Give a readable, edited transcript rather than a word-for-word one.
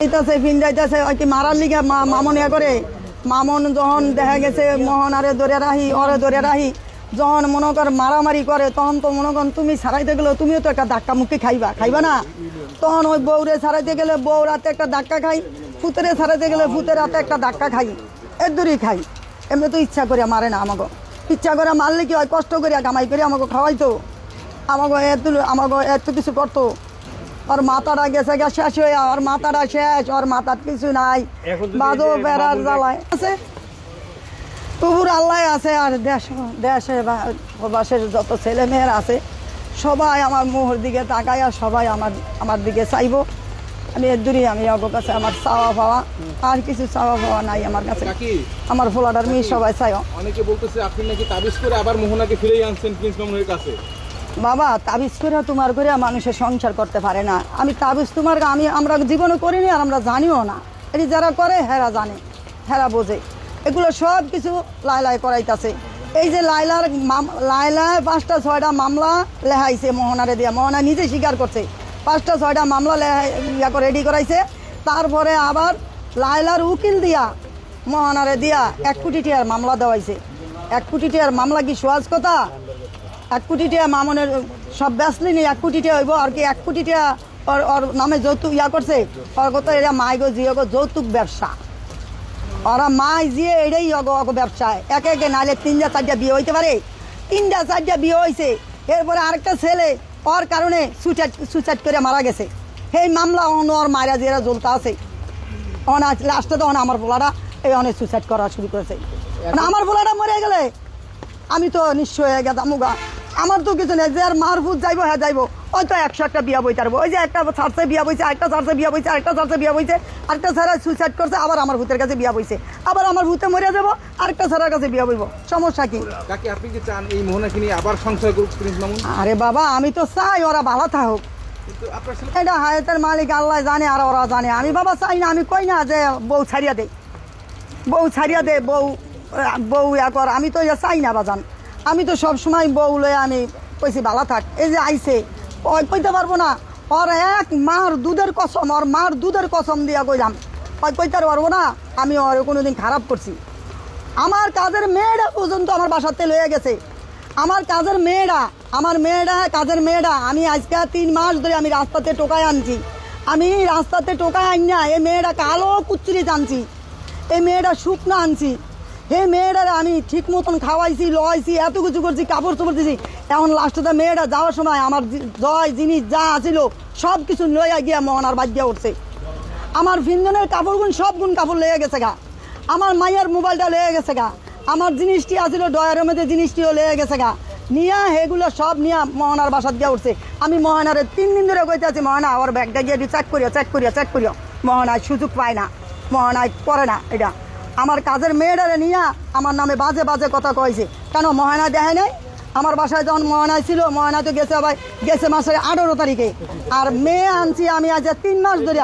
ফিন্দাইতেছে কি মারার লিগে মামন ইয়া করে মামন যখন দেখা গেছে মোহন আরে ধরে রাহি ওরে ধরে রাহি যখন মনে কর মারামারি করে তখন তো মনে কর তুমি ছাড়াইতে গেলে তুমিও তো একটা ধাক্কা মুখে খাইবা না। তখন ওই বউরে ছাড়াইতে গেলে বউ রাতে একটা ধাক্কা খাই, ফুতেরে ছাড়াইতে গেলে ফুতের রাতে একটা ধাক্কা খাই, এর দূরেই খাই। এমনি তো ইচ্ছা করে মারে না আমাকে, ইচ্ছা করে মারলে কি হয় কষ্ট করিয়া কামাই করে আমাকে খাওয়াইতো, আমাকে এত কিছু করতো। ওর মাথাটা গেছে শেষ হয়ে, ওর মাথাটা শেষ, ওর মাথার কিছু নাই, বাদো বেড়ার জ্বালায় আছে তবুর আল্লাহ আছে। আর দেশে বাসের যত ছেলে মেয়ের আছে সবাই আমার মুখের দিকে তাকায়, আর সবাই আমার দিকে চাইব। আমি এর দূরই আমি ওর কাছে আমার চাওয়া পাওয়া, আর কিছু চাওয়া পাওয়া নাই আমার কাছে। আমার ফোলাটার মেয়ে সবাই চাই। অনেকে বলতেছে আপনি নাকি তাবিজ করে আবার মোহনাকে ফিরিয়ে আনছেন প্রিন্স মামুনের কাছে। বাবা তাবিজ করে তোমার করে মানুষের সংসার করতে পারে না। আমি তাবিজ তোমার আমরা জীবনে করিনি, আর আমরা জানিও না। এটি যারা করে হেরা জানে, হেরা বোঝে। এগুলো সব কিছু লাইলাই করাইতেছে। এই যে লাইলায় 5টা 6টা মামলা লেহাইছে মোহনারে দিয়া, মোহনা নিজে স্বীকার করছে 5টা 6টা মামলা রেডি করাইছে। তারপরে আবার লাইলার উকিল দিয়া মোহনারে দিয়া 1 কোটি টাকার মামলা দেওয়াইছে। 1 কোটি টাকার মামলা কি সহজ কথা? 1 কোটি টাকা মামনের সব বেসলি নেই, 1 কোটি টাকা হইব। আর কি 1 কোটি টাকা ওর নামে যৌতুক করছে, ওর কথা এটা মাইগো জিওগো যৌতুক ব্যবসা। ওরা মাই জিয়ে এটাই ব্যবসায় একে নাহলে 3টা 4টা বিয়ে হইতে পারে। 3টা 4টা বিয়ে হয়েছে, এরপরে আরেকটা ছেলে ওর কারণে সুইসাইড করে মারা গেছে। সেই মামলা ওর মায়েরা যেরা জ্বলতে আছে, লাস্টে তখন আমার পোলাটা এই অনেক সুইসাইড করা শুরু করেছে। আমার পোলাটা মরে গেলে আমি তো নিশ্চয় হয়ে গেতাম। আমার তো কিছু নেই, যে আর মারফুট যাইবো হ্যাঁ যাইবো, ওই তো 101টা বিয়া বইতে পারবো। ওই যে একটা ছাড়ছে বিয়া বইছে, আরেকটা ছাড়ছে বিয়া বইছে, আরেকটা ছাড়ছে বিয়া বইছে, আরেকটা ছাড়া সুইসাইড করছে, আবার আমার ভূতের কাছে বিয়া বইছে, আবার আমার ভূতে মরে যাবো, আরেকটা ছাড়ার কাছে বিয়া বইব। সমস্যা কি? আপনি কি চান এই মোহনাকে নিয়ে আবার সংসার করুক প্রিন্স মামুন? আরে বাবা আমি তো চাই ওরা ভালো থাকুক, এটা হায়াতের মালিক আল্লাহ জানে আর ওরা জানে। আমি বাবা চাই না, আমি কই না যে বউ ছাড়িয়া দে, বউ ছাড়িয়া দে, বউ ইয়া কর, আমি তো চাই না বাজান। আমি তো সবসময় বউ লয়ে আমি কইছি ভালো থাক। এই যে আইছে কইতে পারবো না, ওর মার দুধের কসম, ওর মার দুধের কসম দিয়া কইলাম কইতে পারবো না আমি ওর কোনোদিন খারাপ করছি। আমার কাজের মেয়েরা পর্যন্ত আমার বাসাতে লয়ে গেছে, আমার কাজের মেয়েরা আমি আজকে 3 মাস ধরে আমি রাস্তাতে টোকায় আনছি। আমি রাস্তাতে টোকায় আনি না, এই মেয়েটা কালো কুচুরি আনছি, এই মেয়েটা শুকনো আনছি। হে মেয়েরা আমি ঠিক মতন খাওয়াইছি, লওয়াইছি, এত কিছু করছি, কাপড় চোপড় দিছি। এখন লাস্টে মেয়েরা যাওয়ার সময় আমার জয় জিনিস যা আছিল সব কিছু লইয়া গিয়া মোহনার বাদ উঠছে। আমার ফিন্দনের কাপড়গুন সবগুন কাপড় লেগে গেছে গা, আমার মাইয়ার মোবাইলটা লেগে গেছে গা, আমার জিনিসটি আছিল ডয়ারের মধ্যে জিনিসটিও লেগে গেছে গা, নিয়া এগুলো সব নিয়ে মোহনার বাসাত দিয়া উঠছে। আমি মোহনারে 3 দিন ধরে কইতে আছি মোহনা ওর ব্যাগটা গিয়ে চেক করিও। মোহনায় সুযোগ পায় না, মোহনায় করে না। এটা আমার কাজের মেয়েটারে নিয়ে আমার নামে বাজে কথা কয়েছে। কেন মহানা দেখে নাই? আমার বাসায় যখন মহানায় ছিল, মহানা তো গেছে মাসের 18 তারিখে, আর মেয়ে আনছি আমি আজ 3 মাস ধরে।